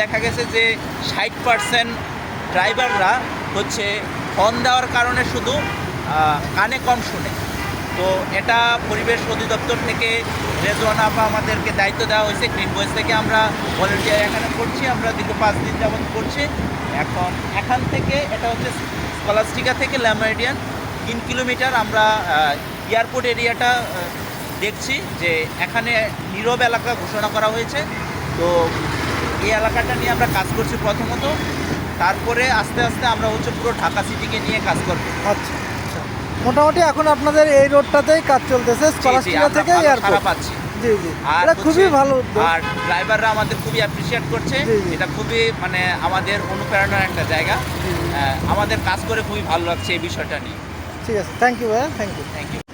দেখা গেছে যে 60% ড্রাইভাররা হচ্ছে হর্ন দেওয়ার কারণে শুধু কানে কম শুনে। তো এটা পরিবেশ অধিদপ্তর থেকে রেজওয়ানা আপা আমাদেরকে দায়িত্ব দেওয়া হয়েছে। গ্রিন ভয়েস থেকে আমরা ভলেন্টিয়ার এখানে করছি, আমরা দীর্ঘ 5 দিন যাবত করছি। এখন এখান থেকে এটা হচ্ছে স্কলাস্টিকা থেকে ল্যামারিডিয়ান 3 কিলোমিটার আমরা এয়ারপোর্ট এরিয়াটা দেখছি যে এখানে নীরব এলাকা ঘোষণা করা হয়েছে। তো এই এলাকাটা নিয়ে আমরা কাজ করছি প্রথমত, তারপরে আস্তে আস্তে আমরা হচ্ছে পুরো ঢাকা সিটিকে নিয়ে কাজ করব। আচ্ছা আচ্ছা, মোটামুটি এখন আপনাদের এই রোডটাতেই কাজ চলতেছে, স্কলাস্টিকা থেকে এয়ারপোর্ট। পাচ্ছি। জি জি, আর এটা খুবই ভালো উদ্যোগ। আর ড্রাইভাররা আমাদের খুবই অ্যাপ্রিসিয়েট করছে। জি, জি। এটা খুবই মানে আমাদের অনুপ্রেরণার একটা জায়গা। আমাদের কাজ করে খুবই ভালো লাগছে এই বিষয়টা নিয়ে। ঠিক আছে, থ্যাংক ইউ ভাইয়া, থ্যাংক ইউ। Thank you.